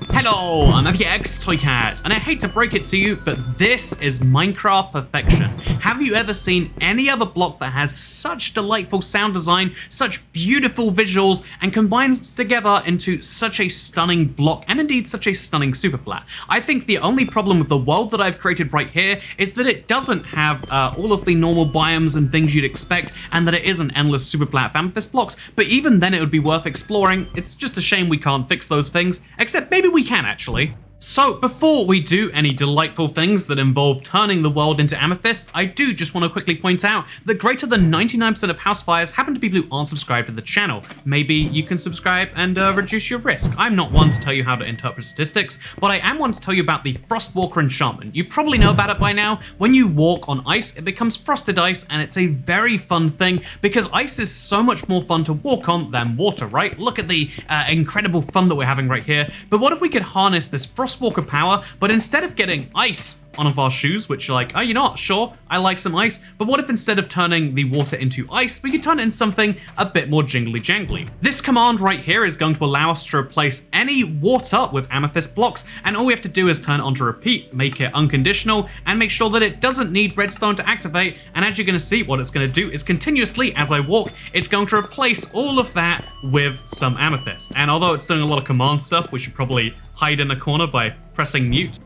Hello, I'm FX Toycat, and I hate to break it to you, but this is Minecraft perfection. Have you ever seen any other block that has such delightful sound design, such beautiful visuals, and combines together into such a stunning block, and indeed such a stunning super flat? I think the only problem with the world that I've created right here is that it doesn't have all of the normal biomes and things you'd expect, and that it is an endless super flat Amethyst blocks, but even then it would be worth exploring. It's just a shame we can't fix those things, except maybe we can actually. So before we do any delightful things that involve turning the world into Amethyst, I do just want to quickly point out that greater than 99% of house fires happen to people who aren't subscribed to the channel. Maybe you can subscribe and reduce your risk. I'm not one to tell you how to interpret statistics, but I am one to tell you about the Frostwalker enchantment. You probably know about it by now. When you walk on ice, it becomes frosted ice, and it's a very fun thing because ice is so much more fun to walk on than water, right? Look at the incredible fun that we're having right here. But what if we could harness this Frostwalker power, but instead of getting ice on of our shoes, which you're like, oh, you're not sure, I like some ice, but what if instead of turning the water into ice, we could turn it into something a bit more jingly jangly? This command right here is going to allow us to replace any water with amethyst blocks, and all we have to do is turn it on to repeat, make it unconditional, and make sure that it doesn't need redstone to activate. And as you're going to see, what it's going to do is continuously, as I walk, it's going to replace all of that with some amethyst. And although it's doing a lot of command stuff, we should probably hide in a corner by pressing mute.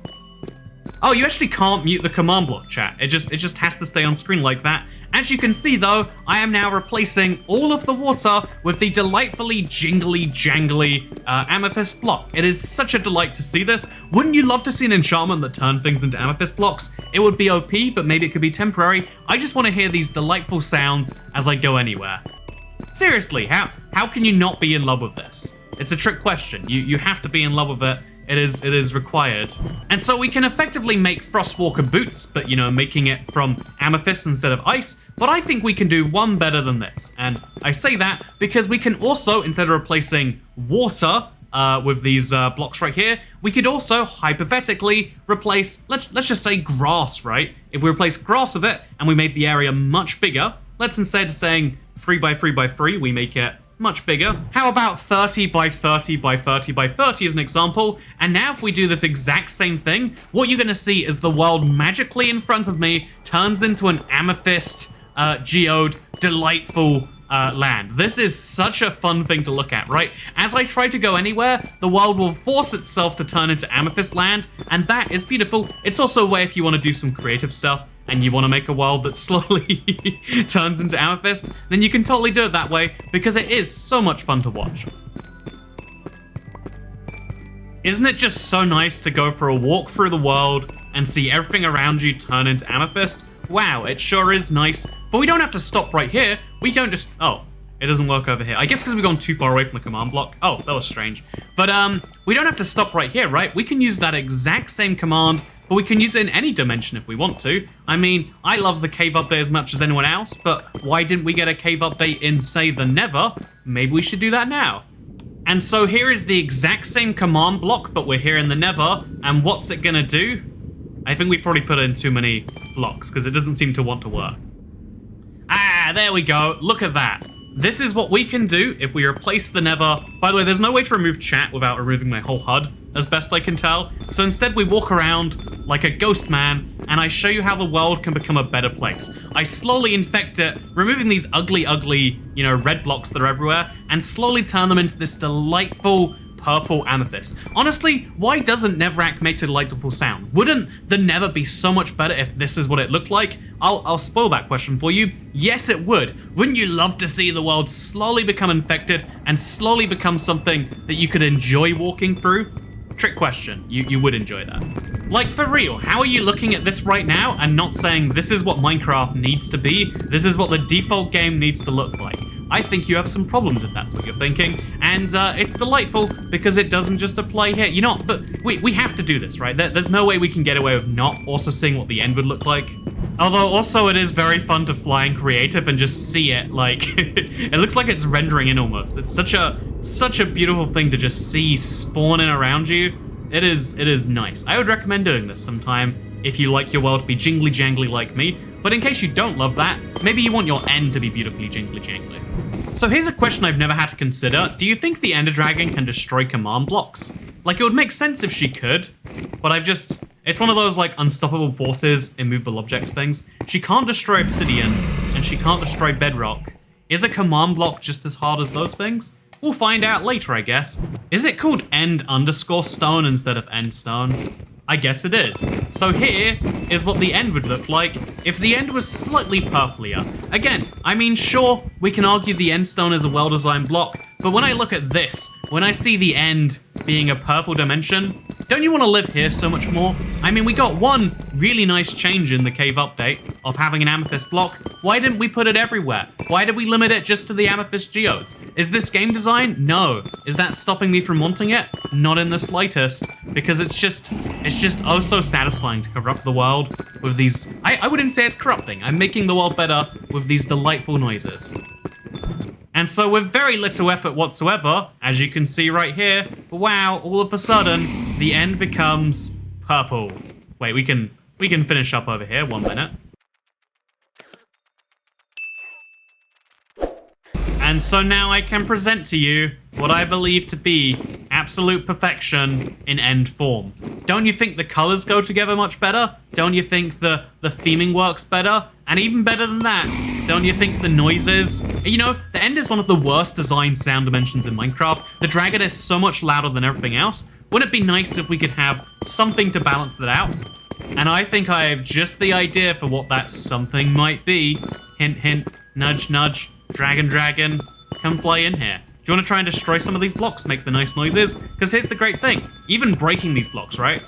Oh, you actually can't mute the command block, chat. It just has to stay on screen like that. As you can see though, I am now replacing all of the water with the delightfully jingly jangly amethyst block. It is such a delight to see this. Wouldn't you love to see an enchantment that turned things into amethyst blocks? It would be OP, but maybe it could be temporary. I just want to hear these delightful sounds as I go anywhere. Seriously, how can you not be in love with this? It's a trick question. You have to be in love with it. It is required. And so we can effectively make Frostwalker boots, but making it from amethyst instead of ice. But I think we can do one better than this. And I say that because we can also, instead of replacing water with these blocks right here, we could also hypothetically replace, let's just say grass, right? If we replace grass with it and we made the area much bigger, let's instead of saying 3 by 3 by 3, we make it much bigger. How about 30 by 30 by 30 by 30 as an example? And now if we do this exact same thing, what you're gonna see is the world magically in front of me turns into an amethyst, geode, delightful land. This is such a fun thing to look at, right? As I try to go anywhere, the world will force itself to turn into amethyst land, and that is beautiful. It's also a way if you want to do some creative stuff and you want to make a world that slowly turns into amethyst, then you can totally do it that way because it is so much fun to watch. Isn't it just so nice to go for a walk through the world and see everything around you turn into amethyst? Wow, it sure is nice. But we don't have to stop right here. We don't just... Oh, it doesn't work over here. I guess because we've gone too far away from the command block. Oh, that was strange. But we don't have to stop right here, right? We can use that exact same command, but we can use it in any dimension if we want to. I mean, I love the cave update as much as anyone else, but why didn't we get a cave update in, say, the Nether? Maybe we should do that now. And so here is the exact same command block, but we're here in the Nether, and what's it gonna do? I think we probably put in too many blocks, because it doesn't seem to want to work. Ah, there we go. Look at that. This is what we can do if we replace the Nether. By the way, there's no way to remove chat without removing my whole HUD, as best I can tell. So instead we walk around like a ghost man, and I show you how the world can become a better place. I slowly infect it, removing these ugly, red blocks that are everywhere, and slowly turn them into this delightful purple amethyst. Honestly, why doesn't Netherrack make a delightful sound? Wouldn't the Nether be so much better if this is what it looked like? I'll spoil that question for you. Yes, it would. Wouldn't you love to see the world slowly become infected and slowly become something that you could enjoy walking through? Trick question. You would enjoy that. Like, for real, how are you looking at this right now and not saying this is what Minecraft needs to be? This is what the default game needs to look like? I think you have some problems if that's what you're thinking, and it's delightful because it doesn't just apply here. But we have to do this, right? There's no way we can get away with not also seeing what the end would look like. Although also it is very fun to fly in creative and just see it, like, it looks like it's rendering in almost. It's such a beautiful thing to just see spawning around you. It is nice. I would recommend doing this sometime if you like your world to be jingly jangly like me. But in case you don't love that, maybe you want your end to be beautifully jingly jangly. So here's a question I've never had to consider. Do you think the Ender Dragon can destroy command blocks? Like, it would make sense if she could, but it's one of those, like, unstoppable forces, immovable objects things. She can't destroy obsidian, and she can't destroy bedrock. Is a command block just as hard as those things? We'll find out later, I guess. Is it called end_stone instead of end stone? I guess it is. So here is what the end would look like if the end was slightly purplier. Again, I mean, sure, we can argue the end stone is a well-designed block, but when I look at this, when I see the end being a purple dimension, don't you want to live here so much more? I mean, we got one really nice change in the cave update of having an amethyst block. Why didn't we put it everywhere? Why did we limit it just to the amethyst geodes? Is this game design? No. Is that stopping me from wanting it? Not in the slightest, because it's just oh so satisfying to corrupt the world with these. I wouldn't say it's corrupting. I'm making the world better with these delightful noises. And so with very little effort whatsoever, as you can see right here, wow, all of a sudden, the end becomes purple. Wait, we can finish up over here, 1 minute. And so now I can present to you what I believe to be absolute perfection in end form. Don't you think the colors go together much better? Don't you think the theming works better? And even better than that, don't you think the noises? You know, the end is one of the worst designed sound dimensions in Minecraft. The dragon is so much louder than everything else. Wouldn't it be nice if we could have something to balance that out? And I think I have just the idea for what that something might be. Hint, hint, nudge, nudge, dragon, dragon, come fly in here. Do you want to try and destroy some of these blocks, make the nice noises? Because here's the great thing, even breaking these blocks, right?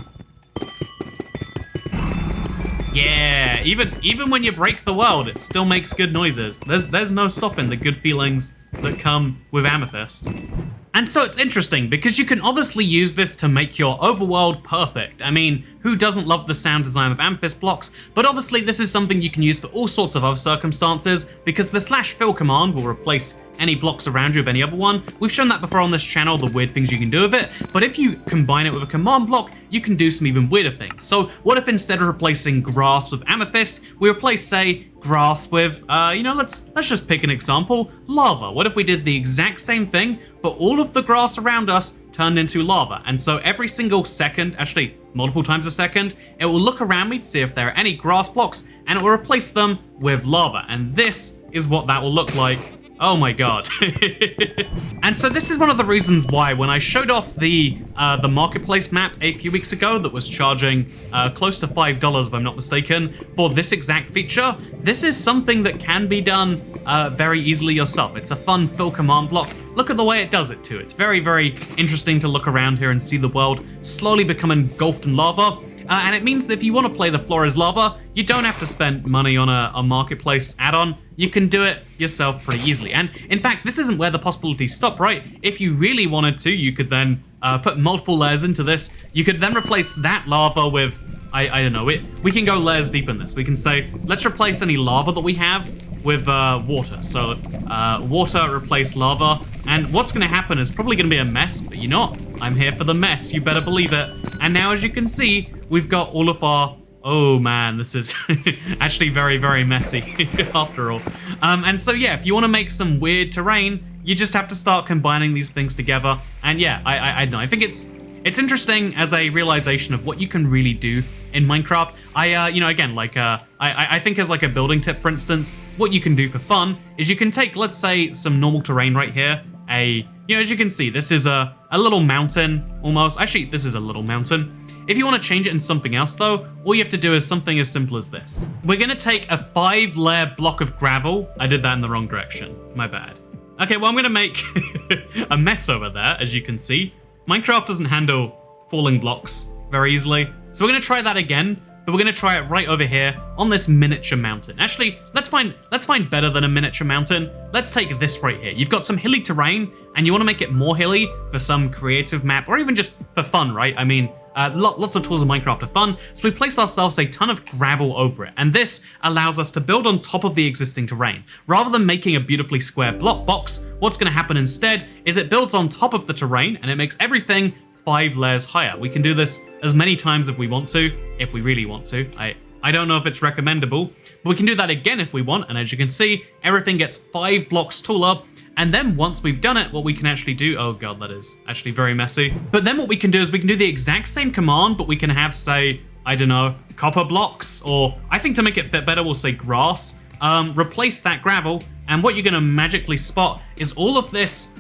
Yeah, even when you break the world, it still makes good noises. There's no stopping the good feelings that come with Amethyst. And so it's interesting, because you can obviously use this to make your overworld perfect. I mean, who doesn't love the sound design of Amethyst blocks? But obviously this is something you can use for all sorts of other circumstances, because the /fill command will replace any blocks around you of any other one. We've shown that before on this channel, the weird things you can do with it, but if you combine it with a command block, you can do some even weirder things. So what if instead of replacing grass with amethyst, we replace, say, grass with, let's just pick an example, lava. What if we did the exact same thing, but all of the grass around us turned into lava? And so every single second, actually multiple times a second, it will look around me to see if there are any grass blocks, and it will replace them with lava. And this is what that will look like. Oh my god. And so this is one of the reasons why when I showed off the marketplace map a few weeks ago that was charging close to $5 if I'm not mistaken for this exact feature, this is something that can be done very easily yourself. It's a fun fill command block. Look at the way it does it too. It's very, very interesting to look around here and see the world slowly become engulfed in lava. And it means that if you want to play the floor is lava, you don't have to spend money on a marketplace add-on. You can do it yourself pretty easily. And in fact, this isn't where the possibilities stop, right? If you really wanted to, you could then put multiple layers into this. You could then replace that lava with, I don't know, we can go layers deep in this. We can say, let's replace any lava that we have with water. So water replace lava. And what's going to happen is probably going to be a mess, but you know what? I'm here for the mess, you better believe it. And now, as you can see, we've got all of our... Oh man, this is actually very, very messy after all. And so yeah, if you want to make some weird terrain, you just have to start combining these things together. And yeah, I don't know. I think it's interesting as a realization of what you can really do in Minecraft. I think as like a building tip, for instance, what you can do for fun is you can take, let's say, some normal terrain right here. As you can see, this is a little mountain almost. Actually, this is a little mountain. If you want to change it in something else though, all you have to do is something as simple as this. We're gonna take a 5-layer block of gravel. I did that in the wrong direction, my bad. Okay, well I'm gonna make a mess over there, as you can see. Minecraft doesn't handle falling blocks very easily. So we're gonna try that again, but we're gonna try it right over here on this miniature mountain. Actually, let's find better than a miniature mountain. Let's take this right here. You've got some hilly terrain and you wanna make it more hilly for some creative map or even just for fun, right? I mean, lots of tools in Minecraft are fun, so we place ourselves a ton of gravel over it, and this allows us to build on top of the existing terrain. Rather than making a beautifully square block box, what's going to happen instead is it builds on top of the terrain, and it makes everything 5 layers higher. We can do this as many times if we want to, if we really want to. I don't know if it's recommendable, but we can do that again if we want, and as you can see, everything gets 5 blocks taller. And then once we've done it, what we can actually do, oh god, that is actually very messy. But then what we can do is we can do the exact same command, but we can have, say, I don't know, copper blocks, or I think to make it fit better, we'll say grass. Replace that gravel, and what you're gonna magically spot is all of this,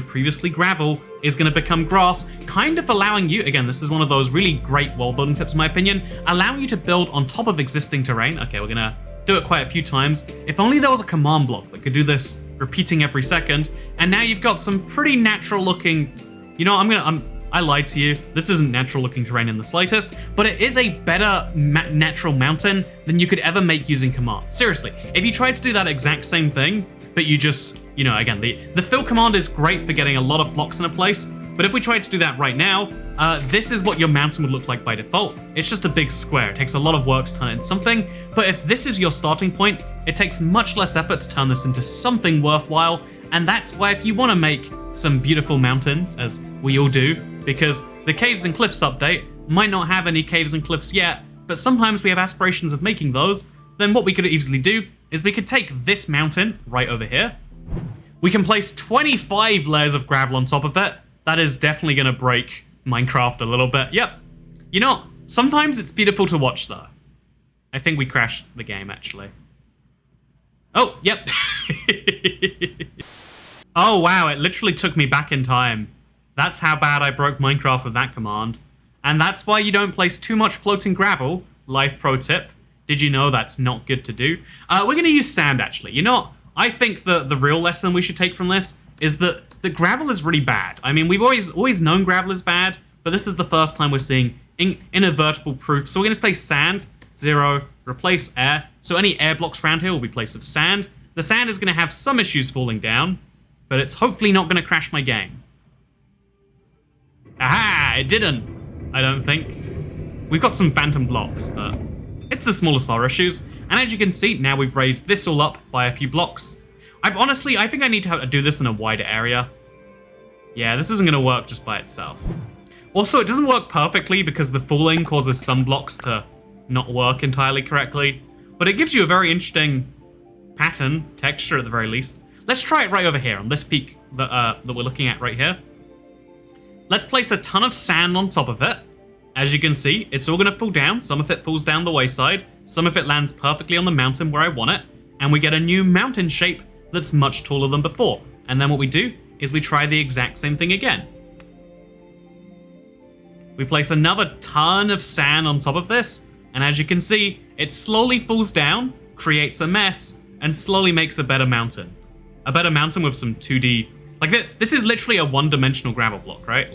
previously gravel is gonna become grass, kind of allowing you, again, this is one of those really great wall building tips in my opinion, allowing you to build on top of existing terrain. Okay, we're gonna do it quite a few times. If only there was a command block that could do this repeating every second, and now you've got some pretty natural looking, I lied to you. This isn't natural looking terrain in the slightest, but it is a better natural mountain than you could ever make using commands. Seriously, if you tried to do that exact same thing, but you just, again, the fill command is great for getting a lot of blocks in a place, but if we tried to do that right now, this is what your mountain would look like by default. It's just a big square. It takes a lot of work to turn it into something, but if this is your starting point, it takes much less effort to turn this into something worthwhile, and that's why if you want to make some beautiful mountains, as we all do, because the Caves and Cliffs update might not have any caves and cliffs yet, but sometimes we have aspirations of making those, then what we could easily do is we could take this mountain right over here. We can place 25 layers of gravel on top of it. That is definitely going to break Minecraft a little bit. Yep. Sometimes it's beautiful to watch though. I think we crashed the game actually. Oh, yep. Oh wow, it literally took me back in time. That's how bad I broke Minecraft with that command. And that's why you don't place too much floating gravel. Life pro tip. Did you know that's not good to do? We're going to use sand actually. I think the real lesson we should take from this is that the gravel is really bad. I mean, we've always known gravel is bad, but this is the first time we're seeing inadvertible proof. So we're going to place sand, 0, replace air. So any air blocks around here will be placed with sand. The sand is going to have some issues falling down, but it's hopefully not going to crash my game. Aha! It didn't, I don't think. We've got some phantom blocks, but it's the smallest of our issues. And as you can see, now we've raised this all up by a few blocks. I think I need to do this in a wider area. Yeah, this isn't going to work just by itself. Also, it doesn't work perfectly because the falling causes some blocks to not work entirely correctly. But it gives you a very interesting pattern, texture at the very least. Let's try it right over here on this peak that we're looking at right here. Let's place a ton of sand on top of it. As you can see, it's all going to fall down. Some of it falls down the wayside. Some of it lands perfectly on the mountain where I want it. And we get a new mountain shape that's much taller than before. And then what we do is we try the exact same thing again. We place another ton of sand on top of this. And as you can see, it slowly falls down, creates a mess, and slowly makes a better mountain. A better mountain with some 2D... Like, this is literally a one-dimensional gravel block, right?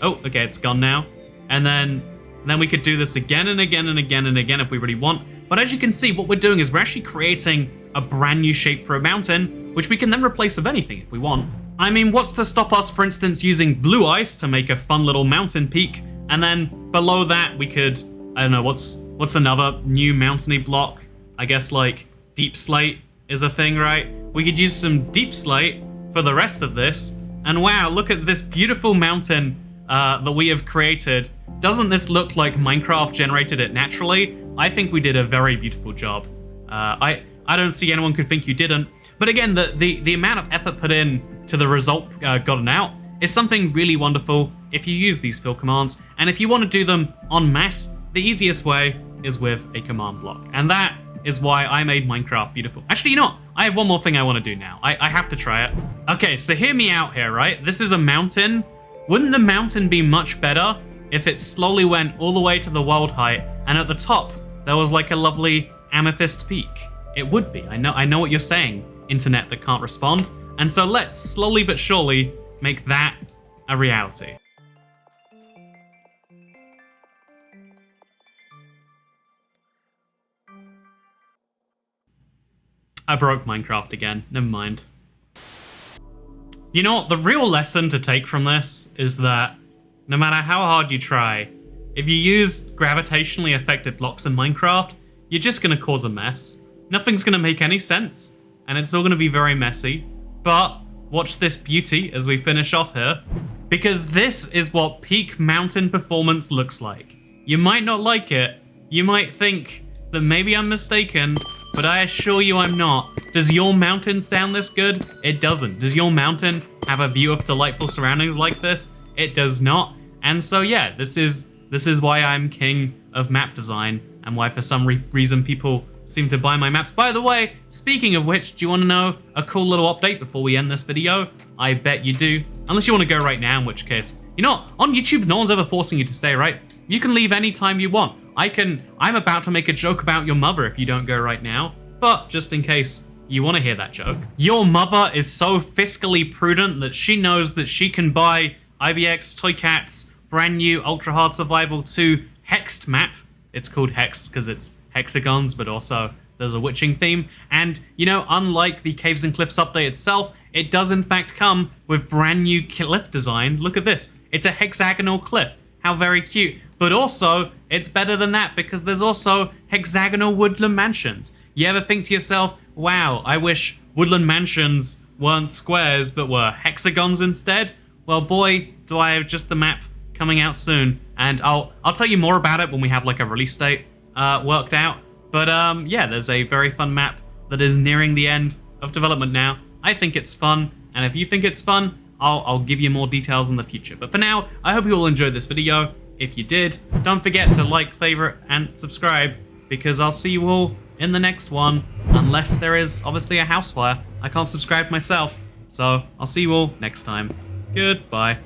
Oh, okay, it's gone now. And then we could do this again and again and again and again if we really want. But as you can see, what we're doing is we're actually creating a brand new shape for a mountain, which we can then replace with anything if we want. I mean, what's to stop us, for instance, using blue ice to make a fun little mountain peak, and then below that we could, I don't know, what's another new mountainy block? I guess, like, deep slate is a thing, right? We could use some deep slate for the rest of this, and wow, look at this beautiful mountain that we have created. Doesn't this look like Minecraft generated it naturally? I think we did a very beautiful job. I don't see anyone could think you didn't. But again, the amount of effort put in to the result gotten out is something really wonderful if you use these fill commands. And if you want to do them en masse, the easiest way is with a command block. And that is why I made Minecraft beautiful. Actually, you know what? I have one more thing I want to do now. I have to try it. Okay, so hear me out here, right? This is a mountain. Wouldn't the mountain be much better if it slowly went all the way to the world height and at the top there was like a lovely amethyst peak? It would be. I know what you're saying, internet that can't respond. And so let's slowly but surely make that a reality. I broke Minecraft again. Never mind. You know what? The real lesson to take from this is that no matter how hard you try, if you use gravitationally affected blocks in Minecraft, you're just going to cause a mess. Nothing's going to make any sense, and it's all going to be very messy. But watch this beauty as we finish off here, because this is what peak mountain performance looks like. You might not like it. You might think that maybe I'm mistaken, but I assure you I'm not. Does your mountain sound this good? It doesn't. Does your mountain have a view of delightful surroundings like this? It does not. And so yeah, this is why I'm king of map design, and why for some reason people seem to buy my maps. By the way, speaking of which, do you want to know a cool little update before we end this video? I bet you do. Unless you want to go right now, in which case, you know, on YouTube, no one's ever forcing you to stay, right? You can leave anytime you want. I'm about to make a joke about your mother if you don't go right now, but just in case you want to hear that joke. Your mother is so fiscally prudent that she knows that she can buy IVX Toy Cat's brand new Ultra Hard Survival 2 Hexed map. It's called Hexed because it's hexagons, but also there's a witching theme. And, you know, unlike the Caves and Cliffs update itself, it does in fact come with brand new cliff designs. Look at this. It's a hexagonal cliff. How very cute. But also, it's better than that because there's also hexagonal woodland mansions. You ever think to yourself, wow, I wish woodland mansions weren't squares but were hexagons instead? Well, boy, do I have just the map coming out soon. And I'll tell you more about it when we have like a release date worked out. But yeah, there's a very fun map that is nearing the end of development now. I think it's fun, and if you think it's fun, I'll give you more details in the future. But for now, I hope you all enjoyed this video. If you did, don't forget to like, favorite, and subscribe, because I'll see you all in the next one, unless there is obviously a house fire. I can't subscribe myself, so I'll see you all next time. Goodbye.